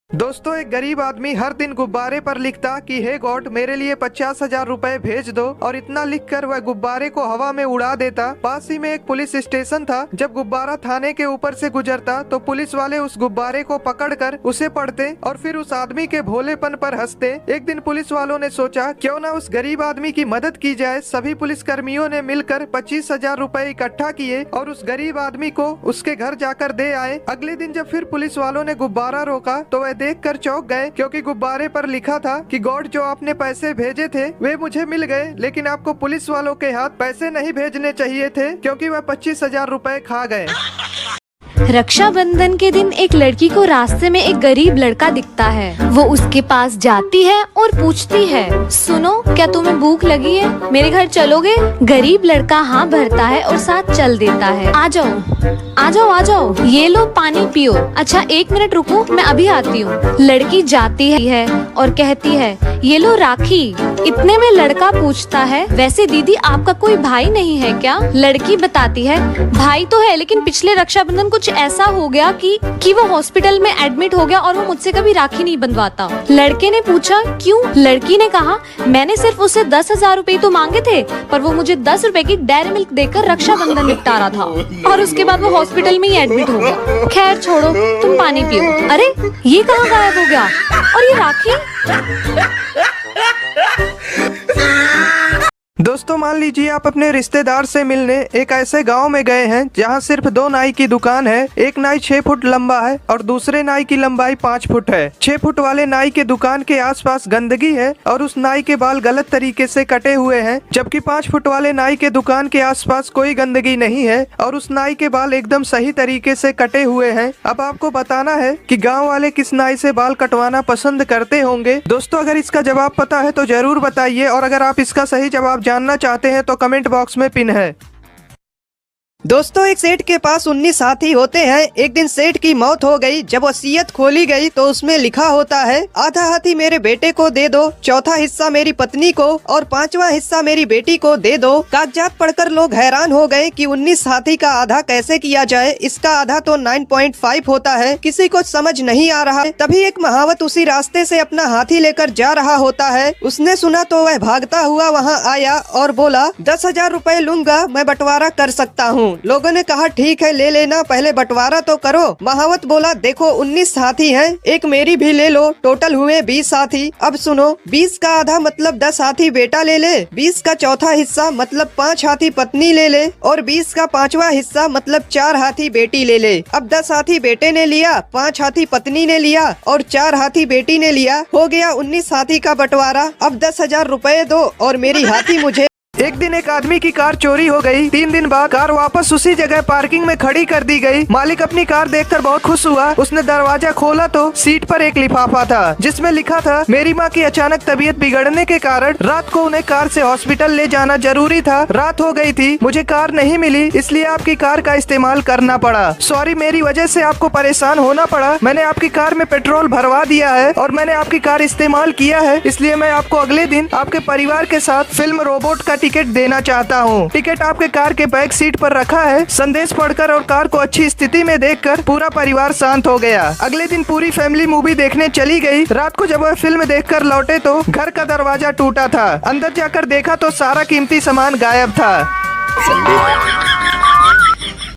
दोस्तों, एक गरीब आदमी हर दिन गुब्बारे पर लिखता कि हे गॉड, मेरे लिए 50,000 रुपए भेज दो, और इतना लिखकर वह गुब्बारे को हवा में उड़ा देता। पास ही में एक पुलिस स्टेशन था। जब गुब्बारा थाने के ऊपर से गुजरता तो पुलिस वाले उस गुब्बारे को पकड़कर उसे पढ़ते और फिर उस आदमी के भोलेपन पर हंसते। एक दिन पुलिस वालों ने सोचा क्यों न उस गरीब आदमी की मदद की जाए। सभी पुलिस कर्मियों ने मिलकर 25,000 रुपए इकट्ठा किए और उस गरीब आदमी को उसके घर जाकर दे आए। अगले दिन जब फिर पुलिस वालों ने गुब्बारा रोका तो वह देखकर चौंक गए, क्योंकि गुब्बारे पर लिखा था कि गॉड, जो आपने पैसे भेजे थे वे मुझे मिल गए, लेकिन आपको पुलिस वालों के हाथ पैसे नहीं भेजने चाहिए थे, क्योंकि वह 25,000 रुपए खा गए। रक्षाबंधन के दिन एक लड़की को रास्ते में एक गरीब लड़का दिखता है। वो उसके पास जाती है और पूछती है, सुनो, क्या तुम्हें भूख लगी है? मेरे घर चलोगे? गरीब लड़का हाँ भरता है और साथ चल देता है। आ जाओ, आ जाओ, आ जाओ, ये लो पानी पियो। अच्छा 1 मिनट रुको, मैं अभी आती हूँ। लड़की जाती है और कहती है, ये लो राखी। इतने में लड़का पूछता है, वैसे दीदी आपका कोई भाई नहीं है क्या? लड़की बताती है, भाई तो है, लेकिन पिछले रक्षाबंधन कुछ ऐसा हो गया कि वो हॉस्पिटल में एडमिट हो गया और वो मुझसे कभी राखी नहीं बंधवाता। लड़के ने पूछा क्यों? लड़की ने कहा, मैंने सिर्फ उसे 10,000 रुपए तो मांगे थे, पर वो मुझे 10 रुपए की डेयरी मिल्क देकर रक्षाबंधन निपटा रहा था और उसके बाद वो हॉस्पिटल में ही एडमिट हो गया। खैर छोड़ो, तुम पानी पियो। अरे ये कहाँ गायब हो गया? और ये राखी? दोस्तों, मान लीजिए आप अपने रिश्तेदार से मिलने एक ऐसे गांव में गए हैं जहां सिर्फ 2 नाई की दुकान है। एक नाई 6 फुट लंबा है और दूसरे नाई की लंबाई 5 फुट है। 6 फुट वाले नाई के दुकान के आसपास गंदगी है और उस नाई के बाल गलत तरीके से कटे हुए हैं, जबकि 5 फुट वाले नाई के दुकान के आसपास कोई गंदगी नहीं है और उस नाई के बाल एकदम सही तरीके से कटे हुए हैं। अब आपको बताना है कि गाँव वाले किस नाई से बाल कटवाना पसंद करते होंगे। दोस्तों, अगर इसका जवाब पता है तो जरूर बताइए, और अगर आप इसका सही जवाब जानना चाहते हैं तो कमेंट बॉक्स में पिन है। दोस्तों, एक सेठ के पास 19 हाथी होते हैं। एक दिन सेठ की मौत हो गई। जब वसीयत खोली गई तो उसमें लिखा होता है, आधा हाथी मेरे बेटे को दे दो, चौथा हिस्सा मेरी पत्नी को और 5वां हिस्सा मेरी बेटी को दे दो। कागजात पढ़कर लोग हैरान हो गए कि 19 हाथी का आधा कैसे किया जाए। इसका आधा तो 9.5 होता है। किसी को समझ नहीं आ रहा। तभी एक महावत उसी रास्ते से अपना हाथी लेकर जा रहा होता है। उसने सुना तो वह भागता हुआ वहाँ आया और बोला, 10,000 रुपए लूंगा, मैं बंटवारा कर सकता हूँ। लोगों ने कहा, ठीक है ले लेना, पहले बंटवारा तो करो। महावत बोला, देखो 19 हाथी हैं, एक मेरी भी ले लो, टोटल हुए 20 हाथी। अब सुनो, 20 का आधा मतलब 10 हाथी बेटा ले ले, 20 का चौथा हिस्सा मतलब 5 हाथी पत्नी ले ले, और 20 का 5वां हिस्सा मतलब 4 हाथी बेटी ले ले। अब 10 हाथी बेटे ने लिया, 5 हाथी पत्नी ने लिया और 4 हाथी बेटी ने लिया। हो गया 19 हाथी का बंटवारा। अब 10,000 रुपए दो और मेरी हाथी मुझे। एक दिन एक आदमी की कार चोरी हो गई। 3 दिन बाद कार वापस उसी जगह पार्किंग में खड़ी कर दी गई। मालिक अपनी कार देखकर बहुत खुश हुआ। उसने दरवाजा खोला तो सीट पर एक लिफाफा था जिसमें लिखा था, मेरी माँ की अचानक तबीयत बिगड़ने के कारण रात को उन्हें कार से हॉस्पिटल ले जाना जरूरी था। रात हो गई थी, मुझे कार नहीं मिली, इसलिए आपकी कार का इस्तेमाल करना पड़ा। सॉरी, मेरी वजह से आपको परेशान होना पड़ा। मैंने आपकी कार में पेट्रोल भरवा दिया है और मैंने आपकी कार इस्तेमाल किया है, इसलिए मैं आपको अगले दिन आपके परिवार के साथ फिल्म रोबोट का टिकट देना चाहता हूँ। टिकट आपके कार के बैक सीट पर रखा है। संदेश पढ़कर और कार को अच्छी स्थिति में देखकर पूरा परिवार शांत हो गया। अगले दिन पूरी फैमिली मूवी देखने चली गई। रात को जब वह फिल्म देखकर लौटे तो घर का दरवाजा टूटा था। अंदर जाकर देखा तो सारा कीमती सामान गायब था।